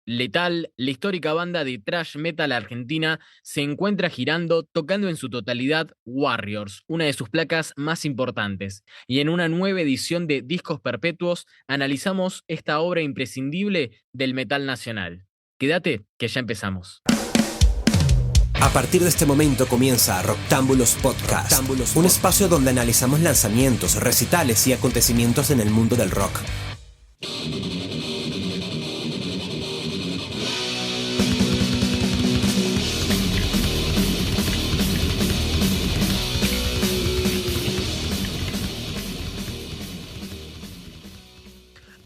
Lethal, la histórica banda de thrash metal argentina, se encuentra girando, tocando en su totalidad Warriors, una de sus placas más importantes. Y en una nueva edición de Discos Perpetuos analizamos esta obra imprescindible del metal nacional. Quédate, que ya empezamos. A partir de este momento comienza Rocktámbulos Podcast, un espacio donde analizamos lanzamientos, recitales y acontecimientos en el mundo del rock.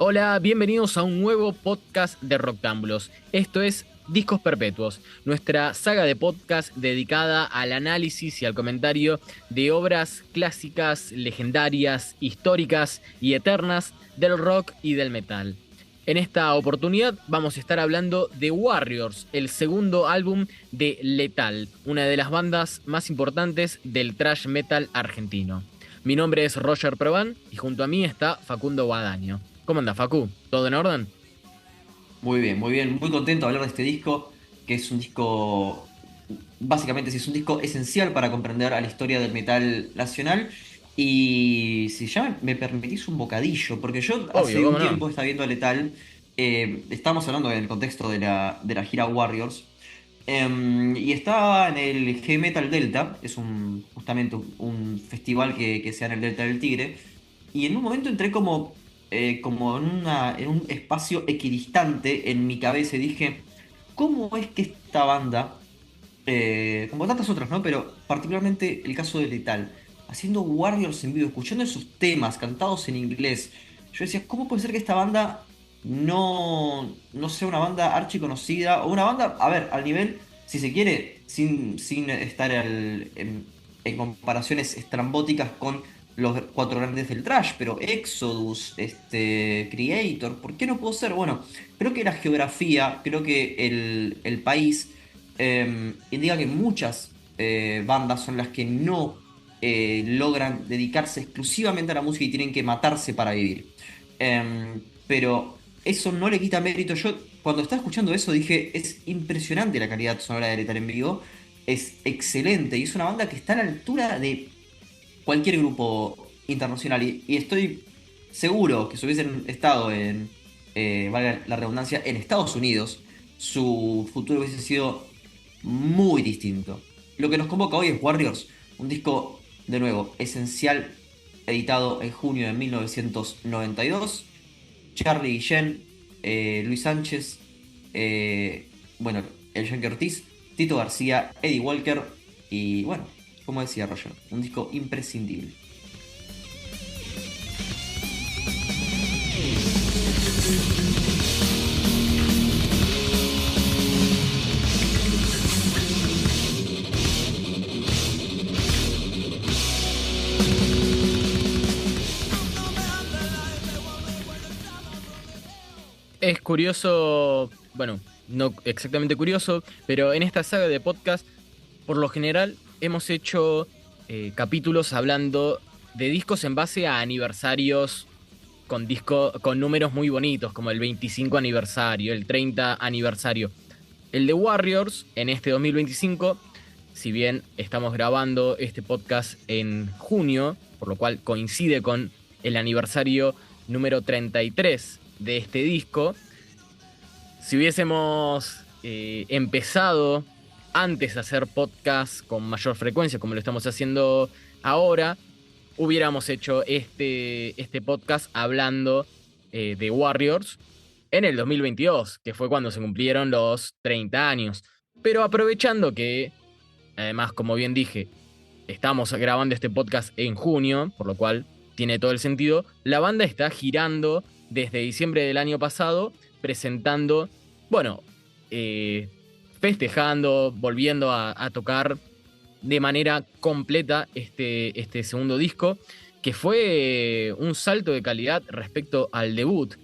Hola, bienvenidos a un nuevo podcast de Rocktámbulos. Esto es Discos Perpetuos, nuestra saga de podcast dedicada al análisis y al comentario de obras clásicas, legendarias, históricas y eternas del rock y del metal. En esta oportunidad vamos a estar hablando de Warriors, el segundo álbum de Lethal, una de las bandas más importantes del thrash metal argentino. Mi nombre es Roger Proban y junto a mí está Facundo Guadaño. ¿Cómo anda, Facu? ¿Todo en orden? Muy bien, muy bien. Muy contento de hablar de este disco, que es un disco, básicamente sí, es un disco esencial para comprender a la historia del metal nacional. Y si ya me permitís un bocadillo, porque yo Obvio, hace un ¿cómo no? tiempo estaba viendo a Lethal, estábamos hablando en el contexto de la gira Warriors, y estaba en el G-Metal Delta, es justamente un festival que se da en el Delta del Tigre, y en un momento entré como en un espacio equidistante en mi cabeza y dije, ¿cómo es que esta banda, como tantas otras, ¿no? Pero particularmente el caso de Lethal, haciendo Warriors en vivo, escuchando esos temas cantados en inglés, yo decía, ¿cómo puede ser que esta banda no sea una banda archiconocida o una banda, a ver, al nivel, si se quiere, sin estar en comparaciones estrambóticas con los cuatro grandes del trash, pero Exodus, Creator, ¿por qué no puedo ser? Bueno, creo que la geografía, creo que el país indica que muchas bandas son las que no logran dedicarse exclusivamente a la música y tienen que matarse para vivir. Pero eso no le quita mérito. Yo cuando estaba escuchando eso dije, es impresionante la calidad sonora de Lethal en vivo, es excelente y es una banda que está a la altura de cualquier grupo internacional. Y estoy seguro que si hubiesen estado valga la redundancia, en Estados Unidos, su futuro hubiese sido muy distinto. Lo que nos convoca hoy es Warriors, un disco, de nuevo, esencial, editado en junio de 1992. Charlie Guillén, Luis Sánchez, bueno, el Yankee Ortiz, Tito García, Eddie Walker y bueno, como decía Roger, un disco imprescindible. Es curioso, bueno, no exactamente curioso, pero en esta saga de podcast, por lo general, hemos hecho capítulos hablando de discos en base a aniversarios con números muy bonitos, como el 25 aniversario, el 30 aniversario. El de Warriors, en este 2025, si bien estamos grabando este podcast en junio, por lo cual coincide con el aniversario número 33 de este disco, si hubiésemos empezado antes a hacer podcast con mayor frecuencia, como lo estamos haciendo ahora, hubiéramos hecho este podcast hablando de Warriors en el 2022, que fue cuando se cumplieron los 30 años. Pero aprovechando que, además, como bien dije, estamos grabando este podcast en junio, por lo cual tiene todo el sentido, la banda está girando desde diciembre del año pasado, presentando, bueno, eh, festejando, volviendo a tocar de manera completa este segundo disco, que fue un salto de calidad respecto al debut.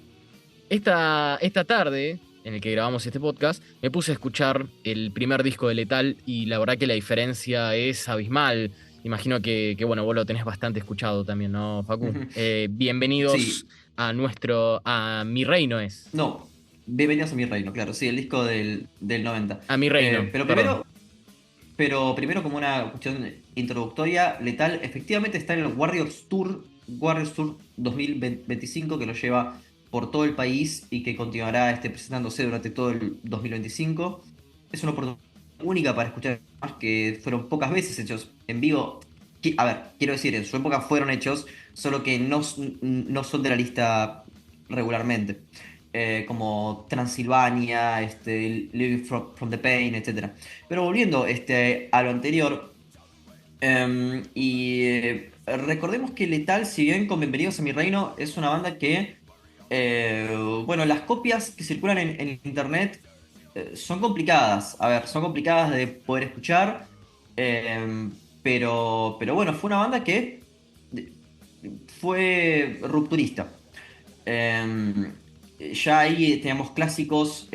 Esta tarde, en el que grabamos este podcast, me puse a escuchar el primer disco de Lethal y la verdad que la diferencia es abismal. Imagino que bueno, vos lo tenés bastante escuchado también, ¿no, Facu? Bienvenidos Sí, a Mi Reino es. no. Bienvenidos a mi reino, claro, sí, el disco del 90. A mi reino, Pero perdón. primero, como una cuestión introductoria, Lethal efectivamente está en el Warriors Tour 2025, que lo lleva por todo el país y que continuará presentándose durante todo el 2025. Es una oportunidad única para escuchar temas que fueron pocas veces hechos en vivo. A ver, quiero decir, en su época fueron hechos, solo que no son de la lista regularmente. Como Transilvania, Living from the Pain, etcétera. Pero volviendo a lo anterior, recordemos que Lethal, si bien con Bienvenidos a mi Reino, es una banda que, bueno, las copias que circulan en internet son complicadas. A ver, son complicadas de poder escuchar, eh, pero bueno, fue una banda que de- fue rupturista. Eh, ya ahí teníamos clásicos,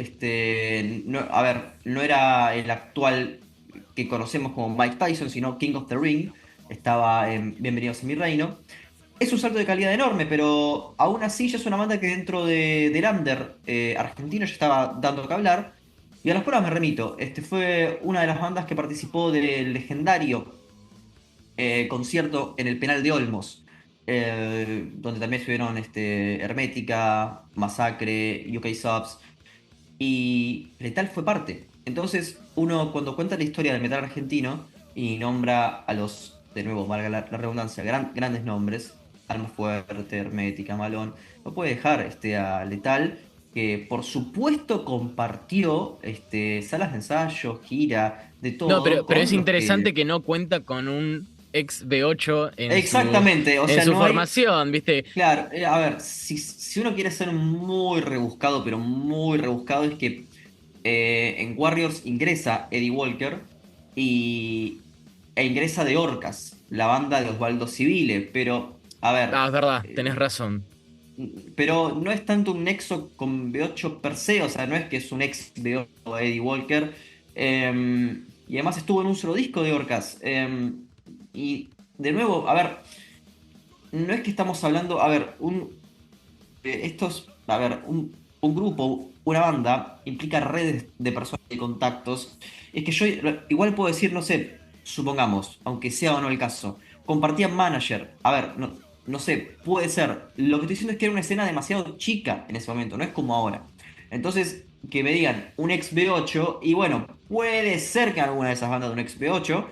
a ver, no era el actual que conocemos como Mike Tyson, sino King of the Ring, estaba en Bienvenidos a mi Reino. Es un salto de calidad enorme, pero aún así ya es una banda que dentro del under argentino ya estaba dando que hablar. Y a las pruebas me remito, fue una de las bandas que participó del legendario concierto en el penal de Olmos, donde también estuvieron Hermética, Masacre, UK Subs, y Letal fue parte. Entonces, uno cuando cuenta la historia del metal argentino y nombra a los, de nuevo, valga la redundancia, grandes nombres, Alma Fuerte, Hermética, Malón, no puede dejar a Letal, que por supuesto compartió salas de ensayo, gira, de No, todo, pero es con los que... interesante que no cuenta con un ex B8 Exactamente, o en sea, su no hay... formación, ¿viste? Claro, a ver, si uno quiere ser muy rebuscado, pero muy rebuscado, es que en Warriors ingresa Eddie Walker y, e ingresa de Orcas, la banda de Osvaldo Civile, pero, a Ah, ver, es verdad, tenés eh, razón. pero no es tanto un nexo con B8 per se, o sea, no es que es un ex B8 Eddie Walker, y además estuvo en un solo disco de Orcas, y de nuevo, a ver, no es que estamos hablando, a ver, a ver, un grupo, una banda, implica redes de personas y contactos. Es que yo igual puedo decir, no sé, supongamos, aunque sea o no el caso, compartían manager. A ver, no sé, puede ser. Lo que estoy diciendo es que era una escena demasiado chica en ese momento, no es como ahora. Entonces, que me digan un ex B8, y bueno, puede ser que alguna de esas bandas de un ex B8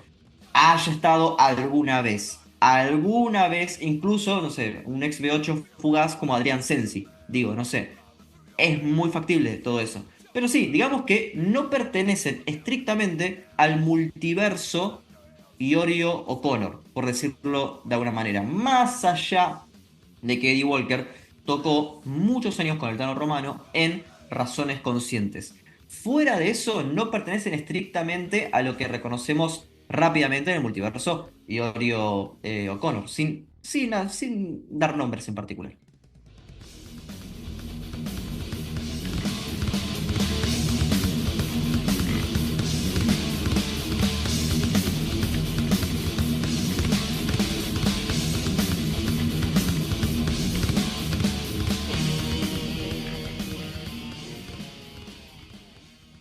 haya estado alguna vez. Alguna vez, incluso, no sé, un ex B8 fugaz como Adrián Sensi. Digo, no sé. Es muy factible todo eso. Pero sí, digamos que no pertenecen estrictamente al multiverso Iorio O'Connor, por decirlo de alguna manera. Más allá de que Eddie Walker tocó muchos años con el Tano Romano en Razones Conscientes. Fuera de eso, no pertenecen estrictamente a lo que reconocemos rápidamente en el multiverso Iorio O'Connor, sin dar nombres en particular.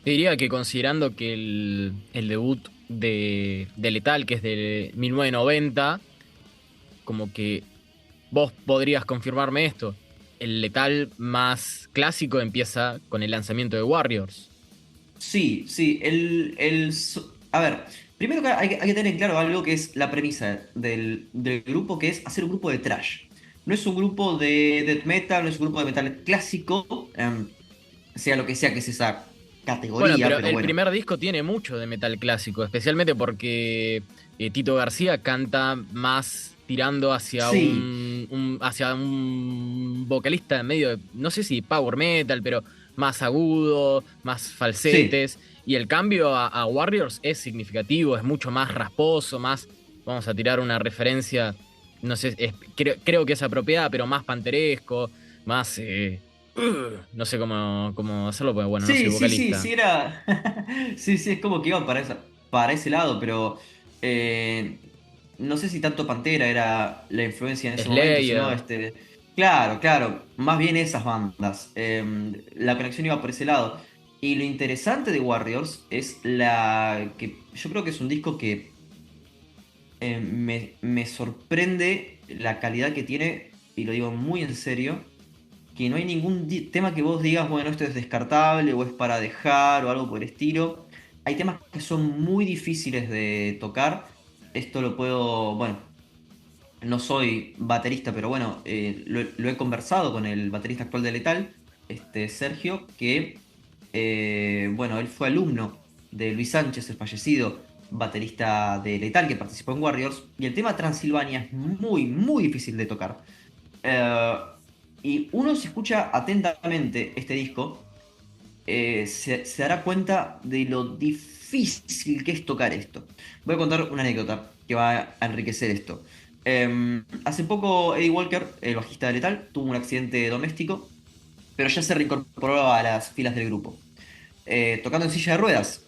Te diría que considerando que el debut de Lethal, que es de 1990, como que vos podrías confirmarme esto. El Lethal más clásico empieza con el lanzamiento de Warriors. Sí, sí, a ver, primero que hay que tener claro algo que es la premisa del grupo, que es hacer un grupo de thrash. No es un grupo de death metal, no es un grupo de metal clásico, sea lo que sea que es esa Bueno, categoría, pero pero el bueno. primer disco tiene mucho de metal clásico, especialmente porque Tito García canta más tirando hacia Sí, hacia un vocalista medio, no sé si power metal, pero más agudo, más sí. falsetes. Y el cambio a Warriors es significativo, es mucho más rasposo, más, vamos a tirar una referencia, no sé, creo que es apropiada, pero más panteresco, más, no sé cómo hacerlo, porque bueno, no soy Sí, sí, sí, vocalista. sí, era. Sí, sí, es como que iba para ese lado, pero eh, no sé si tanto Pantera era la influencia en ese momento, sino Slayer. Claro, claro, más bien esas bandas. La conexión iba por ese lado. Y lo interesante de Warriors es la que yo creo que es un disco que me sorprende la calidad que tiene, y lo digo muy en serio, que no hay ningún tema que vos digas, bueno, esto es descartable o es para dejar o algo por el estilo. Hay temas que son muy difíciles de tocar. Esto lo puedo, bueno, no soy baterista, pero bueno, lo he conversado con el baterista actual de Letal, Sergio, que, bueno, él fue alumno de Luis Sánchez, el fallecido baterista de Letal, que participó en Warriors, y el tema Transilvania es muy, muy difícil de tocar. Eh, y uno, si escucha atentamente este disco, se dará cuenta de lo difícil que es tocar esto. Voy a contar una anécdota que va a enriquecer esto. Hace poco Eddie Walker, el bajista de Letal, tuvo un accidente doméstico, pero ya se reincorporó a las filas del grupo. Tocando en silla de ruedas.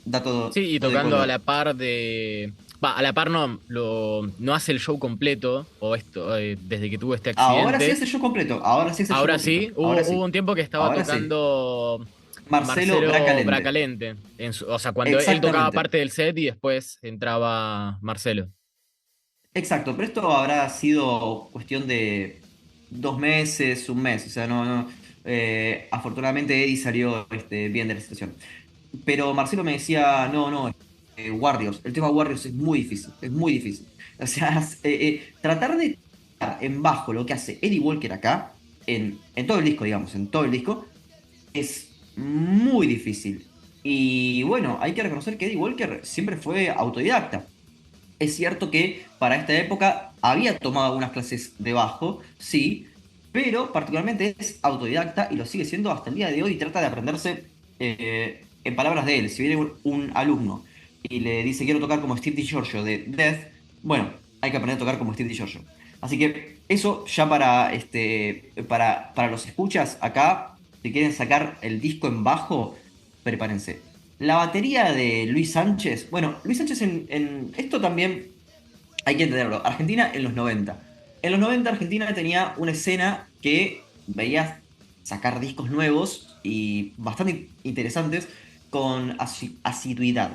Da todo, Sí, y todo de tocando a color. la par de... Va, a la par no, no hace el show completo, o esto, desde que tuvo este Ahora sí accidente. es el show completo. Ahora sí es el show Ahora completo. sí, Ahora hubo sí. un tiempo que estaba Ahora sí. tocando Marcelo Marcelo Bracalente. Bracalente. O sea, cuando él tocaba Exactamente. parte del set y después entraba Marcelo. Exacto, pero esto habrá sido cuestión de 2 meses, un mes. O sea, no. Afortunadamente Eddie salió bien de la situación. Pero Marcelo me decía, no, no, Warriors, el tema Warriors es muy difícil, es muy difícil. O sea, tratar de tocar en bajo lo que hace Eddie Walker acá, en todo el disco, digamos, en todo el disco, es muy difícil. Y bueno, hay que reconocer que Eddie Walker siempre fue autodidacta. Es cierto que para esta época había tomado algunas clases de bajo, sí, pero particularmente es autodidacta y lo sigue siendo hasta el día de hoy y trata de aprenderse, en palabras de él. Si viene un alumno y le dice quiero tocar como Steve DiGiorgio de Death, bueno, hay que aprender a tocar como Steve DiGiorgio. Así que eso ya para los escuchas acá, si quieren sacar el disco en bajo, prepárense. La batería de Luis Sánchez, bueno, Luis Sánchez esto también hay que entenderlo. Argentina en los 90. En los 90 Argentina tenía una escena que veías sacar discos nuevos y bastante interesantes con asiduidad.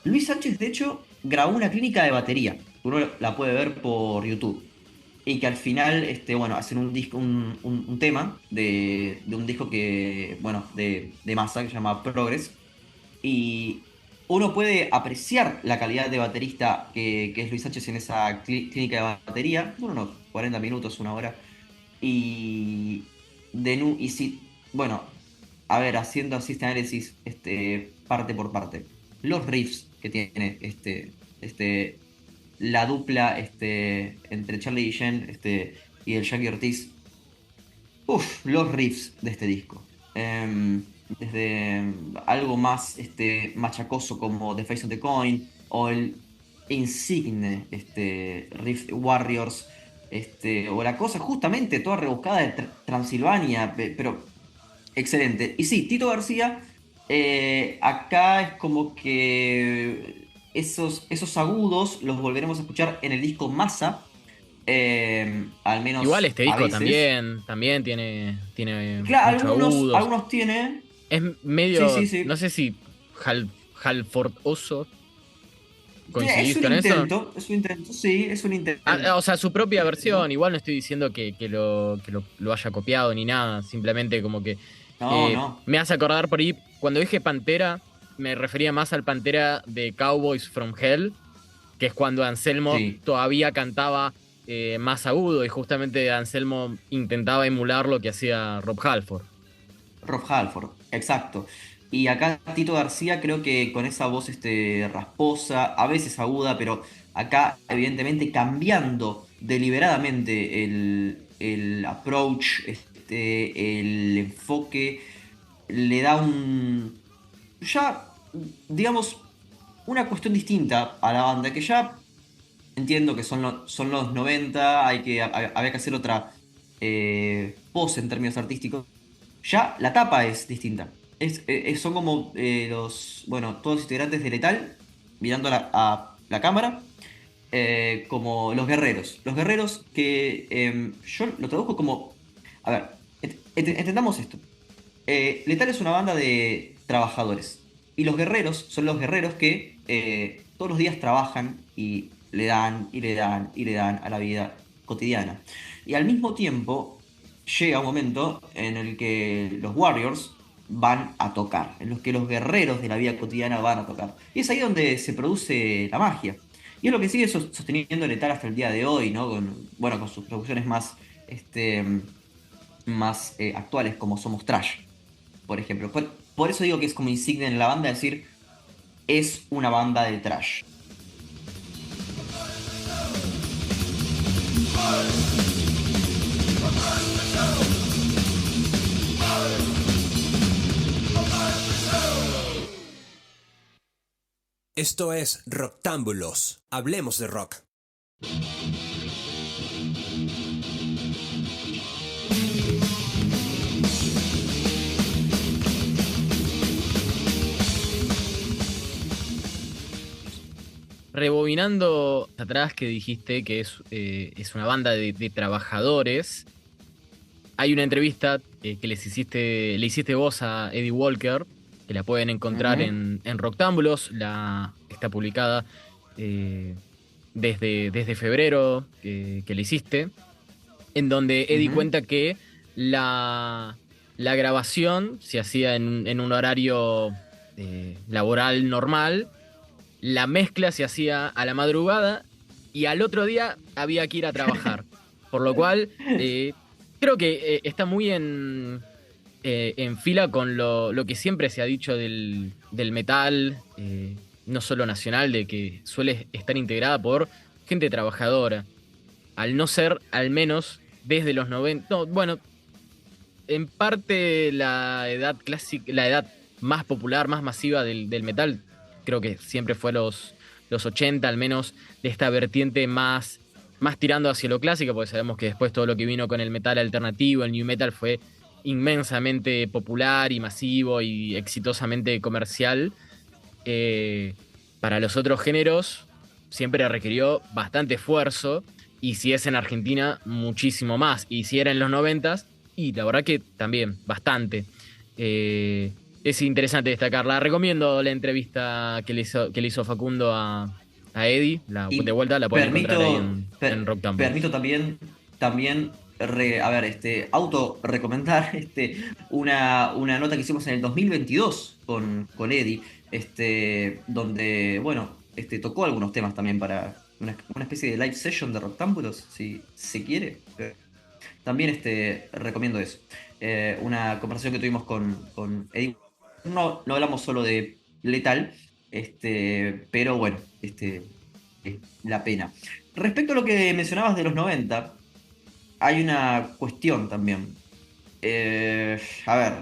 Luis Sánchez, de hecho, grabó una clínica de batería. Uno la puede ver por YouTube. Y que al final, bueno, hacen un disco, un tema de un disco que, bueno, de Massa, que se llama Progress, y uno puede apreciar la calidad de baterista que es Luis Sánchez en esa clínica de batería, dura unos 40 minutos, una hora. Y, y si, bueno, a ver, haciendo así este análisis parte por parte, los riffs que tiene la dupla entre Charlie Guillén y el Jackie Ortiz. Uf, los riffs de este disco. Desde algo más machacoso como The Face of the Coin o el insigne riff Warriors, o la cosa justamente toda rebuscada de Transilvania, pero excelente. Y sí, Tito García, acá es como que esos agudos los volveremos a escuchar en el disco Massa, al Igual menos este a disco veces. también tiene Claro, muchos agudos. algunos tienen. Es Sí, medio, sí, no sí. sé si Halfordoso, Es ¿coincidís un con eso? intento, sí, es un intento. O sea, su propia versión, igual no estoy diciendo que lo haya copiado ni nada, simplemente como que No, no. me hace acordar por ahí, cuando dije Pantera, me refería más al Pantera de Cowboys from Hell, que es cuando Anselmo Sí, todavía cantaba más agudo y justamente Anselmo intentaba emular lo que hacía Rob Halford. Rob Halford, exacto. Y acá Tito García creo que con esa voz rasposa, a veces aguda, pero acá evidentemente cambiando deliberadamente el approach, el enfoque, le da ya, digamos, una cuestión distinta a la banda, que ya entiendo que son los 90, había que hacer otra pose en términos artísticos. Ya la tapa es distinta. Son como bueno, todos los integrantes de Letal mirando a la cámara. como los guerreros. Los guerreros que yo lo traduzco como... A ver, entendamos esto. Lethal es una banda de trabajadores. Y los guerreros son los guerreros que todos los días trabajan y le dan, y le dan, y le dan a la vida cotidiana. Y al mismo tiempo llega un momento en el que los Warriors van a tocar, en los que los guerreros de la vida cotidiana van a tocar. Y es ahí donde se produce la magia. Y es lo que sigue sosteniendo Lethal hasta el día de hoy, ¿no? Bueno, con sus producciones más, más actuales, como Somos Trash, por ejemplo. Por eso digo que es como insignia en la banda, decir, es una banda de trash. Esto es Rocktámbulos. Hablemos de rock. Rebobinando atrás que dijiste que es una banda de trabajadores, hay una entrevista que le hiciste vos a Eddie Walker, que la pueden encontrar Ujú, en Rocktámbulos, está publicada desde febrero que le hiciste, en donde Eddie ujú. cuenta que la grabación se hacía en un horario laboral normal, la mezcla se hacía a la madrugada y al otro día había que ir a trabajar. Por lo cual, creo que está muy en fila con lo que siempre se ha dicho del metal, no solo nacional, de que suele estar integrada por gente trabajadora. Al no ser, al menos, desde los 90. No, bueno, en parte la edad clásica, la edad más popular, más masiva del metal, creo que siempre fue los 80, al menos, de esta vertiente más tirando hacia lo clásico, porque sabemos que después todo lo que vino con el metal alternativo, el new metal, fue inmensamente popular y masivo y exitosamente comercial. Eh, para los otros géneros siempre requirió bastante esfuerzo, y si es en Argentina, muchísimo más. Y si era en los 90, y la verdad que también, bastante. Eh, es interesante destacarla. Recomiendo la entrevista que le hizo Facundo a Eddie. De Y vuelta la pueden encontrar ahí en Rock Tumblers. permito también a ver, auto recomendar una nota que hicimos en el 2022 con Eddie, donde, bueno, tocó algunos temas también para una especie de live session de Rocktámbulos, si se quiere. También recomiendo eso. Una conversación que tuvimos con Eddie. No hablamos solo de Letal, pero bueno, la pena. Respecto a lo que mencionabas de los 90, hay una cuestión también. A ver,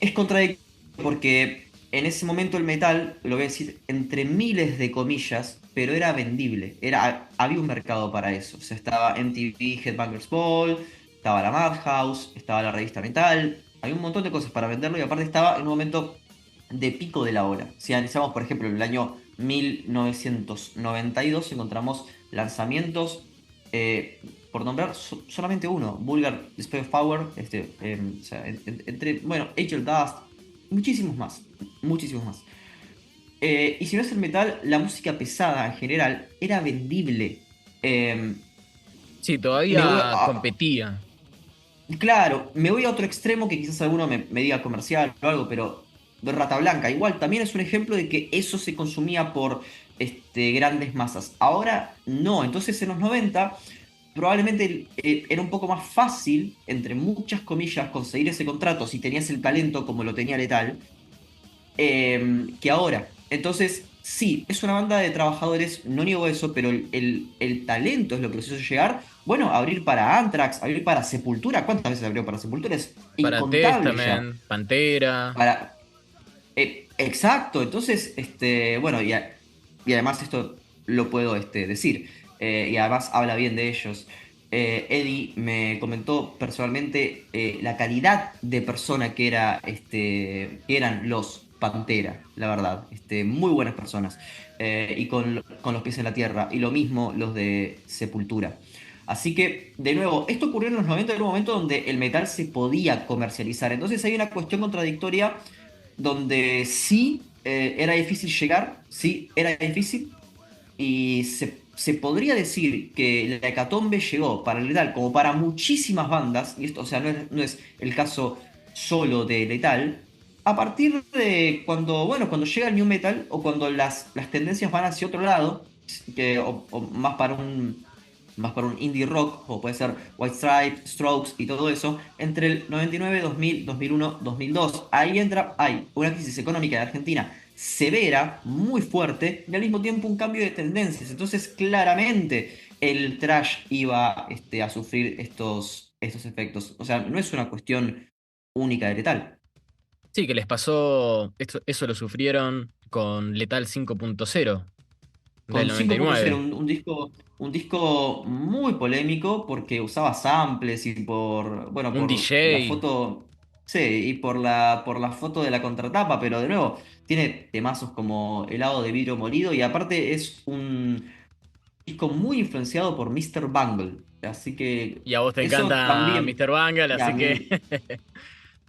es contradictorio porque en ese momento el metal, lo voy a decir entre miles de comillas, pero era vendible. Había un mercado para eso. O sea, estaba MTV Headbangers Ball, estaba la Madhouse, estaba la revista Metal. Había un montón de cosas para venderlo y aparte estaba en un momento de pico de la ola. Si analizamos, por ejemplo, el año 1992, encontramos lanzamientos, por nombrar solamente uno, Vulgar Display of Power, o sea, entre, bueno, Angel Dust, muchísimos más, muchísimos más. Y si no es el metal, la música pesada en general era vendible. Eh, Sí, me voy todavía a, competía. Claro, me voy a otro extremo que quizás alguno me diga comercial o algo, pero de Rata Blanca, igual también es un ejemplo de que eso se consumía por grandes masas. Ahora no, entonces en los 90 probablemente era un poco más fácil, entre muchas comillas, conseguir ese contrato si tenías el talento como lo tenía Letal, que ahora. Entonces, sí, es una banda de trabajadores, no niego eso, pero el talento es lo que les hizo llegar. Bueno, abrir para Anthrax, abrir para Sepultura. ¿Cuántas veces abrió para Sepultura? Es Para incontable ya. Testament, Pantera. Para, exacto, entonces, bueno, y además esto lo puedo decir, y además habla bien de ellos. Eddie me comentó personalmente la calidad de persona que eran los Pantera, la verdad. Muy buenas personas. Y con los pies en la tierra. Y lo mismo los de Sepultura. Así que, de nuevo, esto ocurrió en los 90, en un momento donde el metal se podía comercializar. Entonces hay una cuestión contradictoria donde sí era difícil llegar, sí era difícil, y se podría decir que la hecatombe llegó para Letal como para muchísimas bandas, y esto, o sea, no es el caso solo de Letal, a partir de cuando, bueno, cuando llega el New Metal o cuando las tendencias van hacia otro lado, o más para un indie rock, o puede ser White Stripes, Strokes y todo eso, entre el 99, 2000, 2001, 2002. Ahí hay una crisis económica de Argentina severa, muy fuerte, y al mismo tiempo un cambio de tendencias. Entonces, claramente, el trash iba a sufrir estos efectos. O sea, no es una cuestión única de Letal. Sí, que les pasó, eso lo sufrieron con Letal 5.0 del Con 5.0, 99. un disco muy polémico porque usaba samples y bueno, Un por la DJ. foto, sí, y por la foto de la contratapa, pero de nuevo, tiene temazos como Helado de vidrio molido y aparte es un disco muy influenciado por Mr. Bungle, así que Y a vos te eso encanta también, Mr. Bangle, y a así que mí,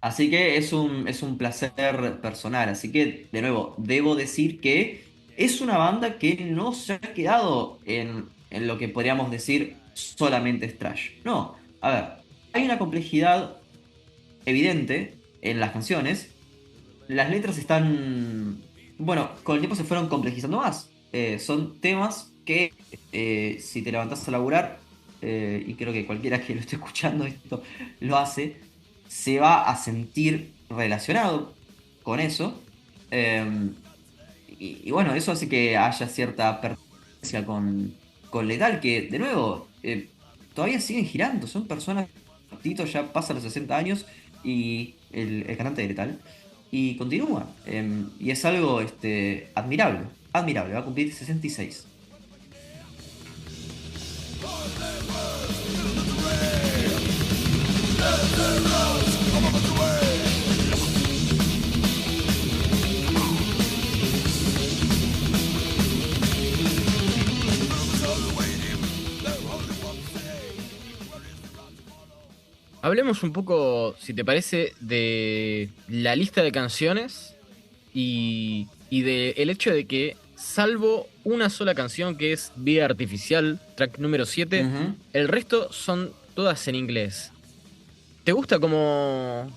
así que es un placer personal. Así que, de nuevo, debo decir que es una banda que no se ha quedado en lo que podríamos decir solamente es trash. No, a ver, hay una complejidad evidente en las canciones. Las letras están, bueno, con el tiempo se fueron complejizando más. Son temas que si te levantás a laburar, y creo que cualquiera que lo esté escuchando esto lo hace, se va a sentir relacionado con eso. Eh, y bueno, eso hace que haya cierta pertenencia con Letal, que de nuevo, todavía siguen girando. Son personas, Tito ya pasa los 60 años y el cantante de Letal, y continúa. Y es algo admirable, admirable, va a cumplir 66. hablemos un poco, si te parece, de la lista de canciones y de el hecho de que, salvo una sola canción que es Vida Artificial, track número 7, Ujú. el resto son todas en inglés. ¿Te gusta cómo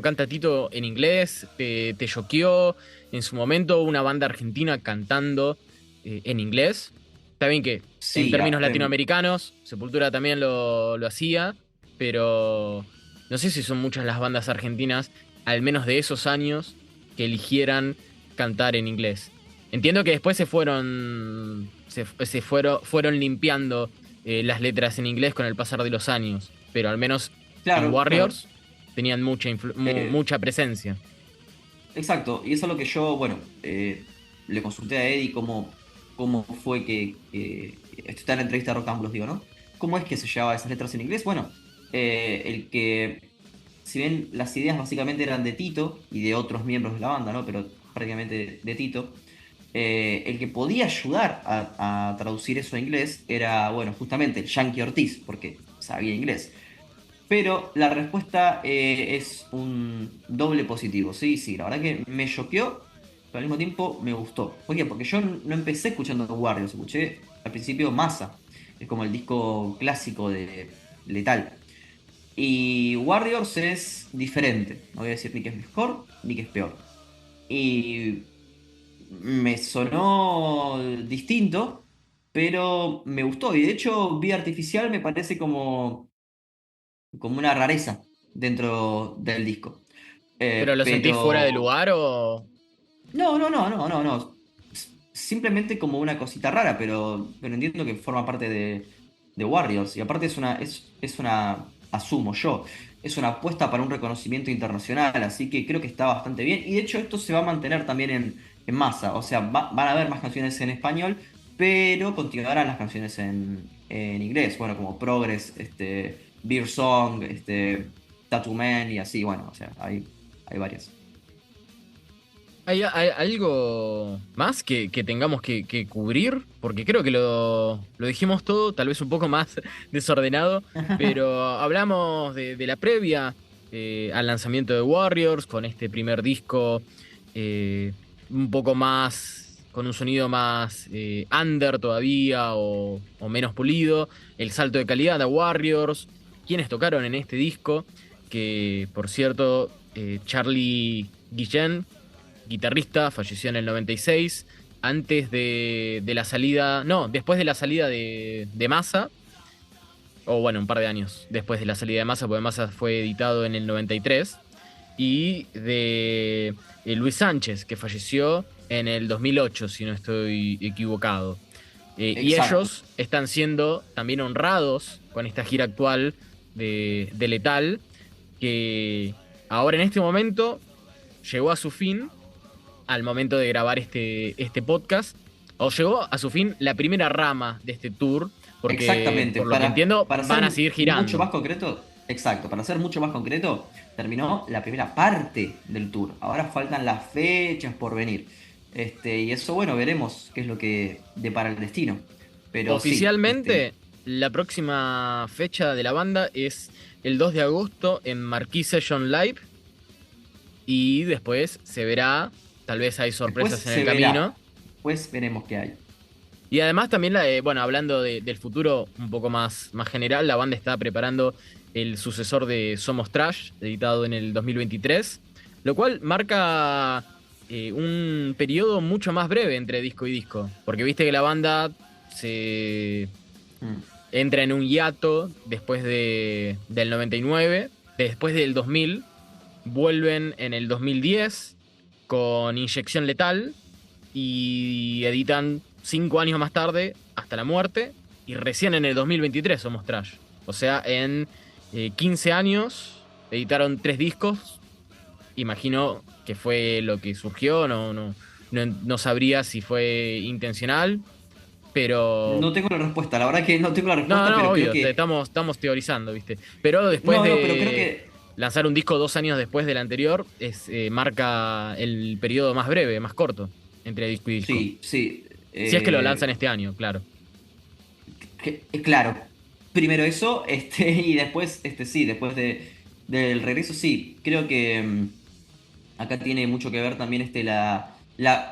canta Tito en inglés? ¿Te choqueó en su momento una banda argentina cantando en inglés? Está bien que en Sí, términos latinoamericanos, Sepultura también lo hacía, pero no sé si son muchas las bandas argentinas, al menos de esos años, que eligieran cantar en inglés. Entiendo que después fueron limpiando las letras en inglés con el pasar de los años, pero al menos en claro, claro. Warriors tenían Eh, mucha presencia. Exacto, y eso es lo que yo, bueno, le consulté a Eddie cómo fue esto está en la entrevista de Rock and Blues, digo, ¿no? ¿Cómo es que se llevaba esas letras en inglés? Bueno, si bien las ideas básicamente eran de Tito y de otros miembros de la banda, ¿no? Pero prácticamente de Tito, el que podía ayudar a traducir eso a inglés era, bueno, justamente el Yankee Ortiz, porque sabía inglés. Pero la respuesta es un doble positivo. Sí, sí, la verdad que me choqueó, pero al mismo tiempo me gustó. ¿Por qué? Porque yo no empecé escuchando Warriors, escuché al principio Massa. Es como el disco clásico de Letal. Y Warriors es diferente. No voy a decir ni que es mejor ni que es peor. Y me sonó distinto, pero me gustó. Y de hecho, Vida Artificial me parece como una rareza dentro del disco. ¿Pero lo sentís fuera de Pero lugar o...? no, no, no, no, no, no. Simplemente como una cosita rara, pero entiendo que forma parte de Warriors. Y aparte asumo yo, es una apuesta para un reconocimiento internacional, así que creo que está bastante bien. Y de hecho esto se va a mantener también en masa. O sea, van a haber más canciones en español, pero continuarán las canciones en inglés. Bueno, como Progress, Beer Song, Tattoo Man y así, bueno, o sea, hay varias. ¿Hay algo más que tengamos que cubrir? Porque creo que lo dijimos todo, tal vez un poco más desordenado, pero hablamos de la previa al lanzamiento de Warriors, con este primer disco eh, un poco más, con un sonido más under todavía o menos pulido, el salto de calidad a Warriors, quienes tocaron en este disco, que por cierto, Charlie Guillén, guitarrista, falleció en el 96, antes de la salida, no, después de la salida de Massa, o bueno, un par de años después de la salida de Massa, porque Massa fue editado en el 93, y de Luis Sánchez, que falleció en el 2008, si no estoy equivocado. Y Exacto. ellos están siendo también honrados con esta gira actual de Letal, que ahora en este momento llegó a su fin al momento de grabar este podcast, o llegó a su fin la primera rama de este tour, porque Exactamente, por lo que entiendo para ser van a seguir mucho girando. más concreto, exacto, para ser mucho más concreto, terminó la primera parte del tour. Ahora faltan las fechas por venir. Y eso, bueno, veremos qué es lo que depara el destino. Pero sí, Oficialmente, la próxima fecha de la banda es el 2 de agosto en Marquee Session Live, y después se verá, tal vez hay después sorpresas en el se verá. camino. Después veremos qué hay. Y además también, bueno, hablando del futuro un poco más general, la banda está preparando el sucesor de Somos Trash, editado en el 2023, lo cual marca un periodo mucho más breve entre disco y disco, porque viste que la banda se Mm. entra en un hiato después del 99, después del 2000, vuelven en el 2010 con Inyección Letal y editan 5 años más tarde, Hasta la Muerte, y recién en el 2023 Somos Trash. O sea, en 15 años editaron 3 discos. Imagino que fue lo que surgió, no sabría si fue intencional, pero No tengo la respuesta, la verdad que no tengo la no, respuesta, no, pero creo obvio, que... estamos teorizando, ¿viste? Pero después No, no, pero creo de que... lanzar un disco 2 años después del anterior, marca el periodo más breve, más corto, entre disco y disco. Sí, sí. Si es que lo lanzan este año, claro. Claro, primero eso, y después, sí, después del regreso, sí, creo que acá tiene mucho que ver también la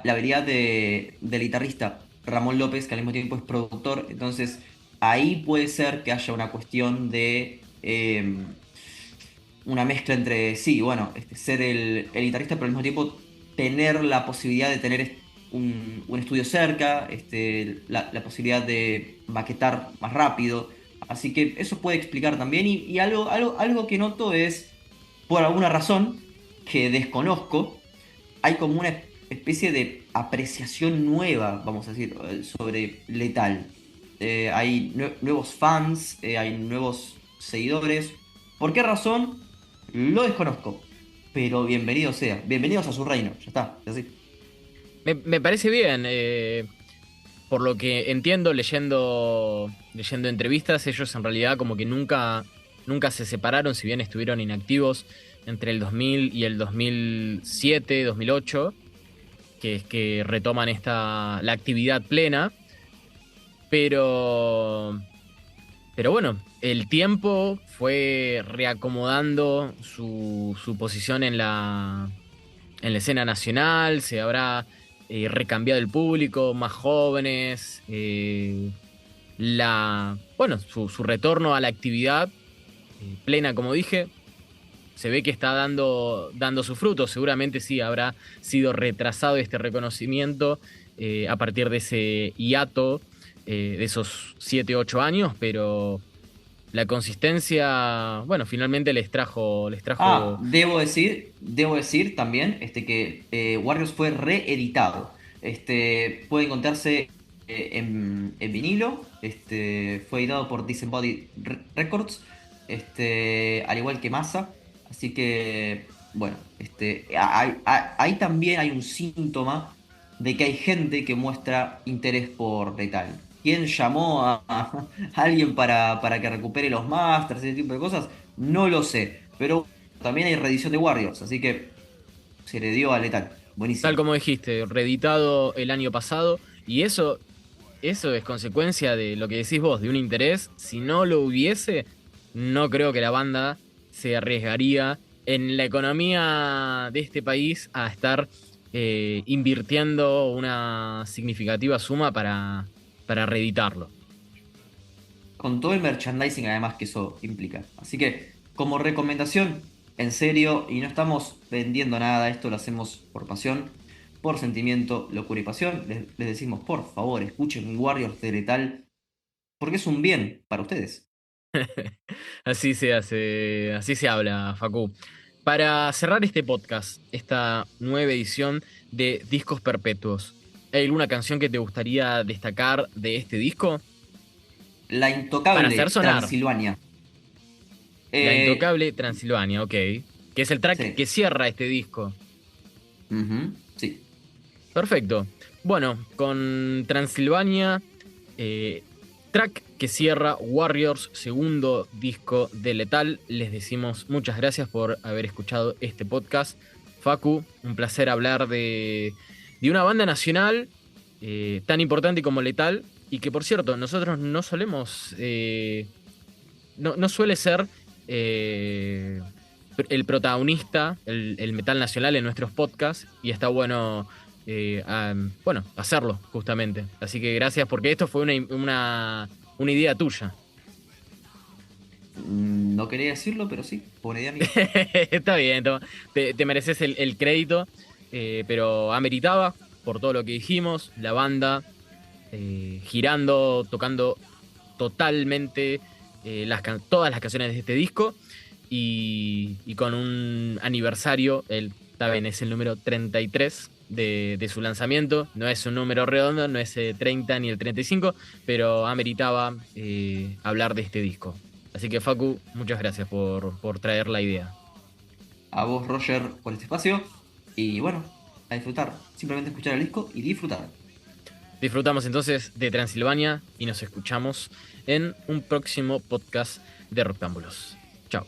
habilidad del guitarrista Ramón López, que al mismo tiempo es productor, entonces ahí puede ser que haya una cuestión de una mezcla entre, sí, bueno, ser el guitarrista, pero al mismo tiempo tener la posibilidad de tener un estudio cerca, la posibilidad de maquetar más rápido. Así que eso puede explicar también. Y algo que noto es, por alguna razón que desconozco, hay como una especie de apreciación nueva, vamos a decir, sobre Lethal. Hay nuevos fans, hay nuevos seguidores. ¿Por qué razón? Lo desconozco. Pero bienvenido sea. Bienvenidos a su reino. Ya está. Es así. Me parece bien. Por lo que entiendo leyendo entrevistas, ellos en realidad como que nunca se separaron, si bien estuvieron inactivos entre el 2000 y el 2007, 2008, que es que retoman la actividad plena, pero pero bueno, el tiempo fue reacomodando su posición en la escena nacional, se habrá recambiado el público, más jóvenes, bueno, su retorno a la actividad plena, como dije, se ve que está dando su fruto. Seguramente sí habrá sido retrasado este reconocimiento a partir de ese hiato de esos 7 8 años, pero la consistencia, bueno, finalmente les trajo. Debo decir también que Warriors fue reeditado. Puede encontrarse en vinilo. Fue editado por Disembodied Records. Al igual que Massa. Así que, bueno, ahí también hay un síntoma de que hay gente que muestra interés por Lethal. ¿Quién llamó a alguien para que recupere los masters y ese tipo de cosas? No lo sé. Pero también hay reedición de Warriors, así que se le dio a Lethal. Buenísimo. Tal como dijiste, reeditado el año pasado, y eso es consecuencia de lo que decís vos, de un interés. Si no lo hubiese, no creo que la banda se arriesgaría en la economía de este país a estar invirtiendo una significativa suma para reeditarlo. Con todo el merchandising además que eso implica. Así que, como recomendación, en serio, y no estamos vendiendo nada, esto lo hacemos por pasión, por sentimiento, locura y pasión, les decimos, por favor, escuchen Warriors de Lethal, porque es un bien para ustedes. Así se hace, así se habla, Facu. Para cerrar este podcast, esta nueva edición de Discos Perpetuos, ¿hay alguna canción que te gustaría destacar de este disco? La Para intocable hacer sonar. Transilvania. La Eh, Intocable Transilvania, ok. Que es el track sí, que cierra este disco. ujú, sí. Perfecto. Bueno, con Transilvania, eh, track que cierra Warriors, segundo disco de Lethal. Les decimos muchas gracias por haber escuchado este podcast. Facu, un placer hablar de una banda nacional tan importante como Lethal. Y que por cierto, nosotros no solemos. No suele ser eh, el protagonista, el metal nacional en nuestros podcasts. Y está bueno bueno, hacerlo, justamente. Así que gracias, porque esto fue una idea tuya. No quería decirlo, pero sí, buena idea mía. Está bien, toma. Te mereces el crédito, pero ameritaba por todo lo que dijimos, la banda girando, tocando totalmente todas las canciones de este disco y con un aniversario, también es el número 33 de su lanzamiento. No es un número redondo, no es el 30 ni el 35, pero ameritaba hablar de este disco. Así que Facu, muchas gracias por traer la idea. A vos, Roger, por este espacio. Y bueno, a disfrutar. Simplemente escuchar el disco y disfrutar. Disfrutamos entonces de Transilvania y nos escuchamos en un próximo podcast de Roctámbulos. Chao.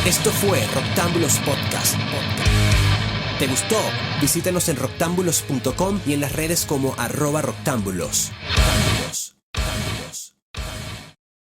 Esto fue Rocktámbulos Podcast. ¿Te gustó? Visítanos en rocktambulos.com y en las redes como @rocktámbulos.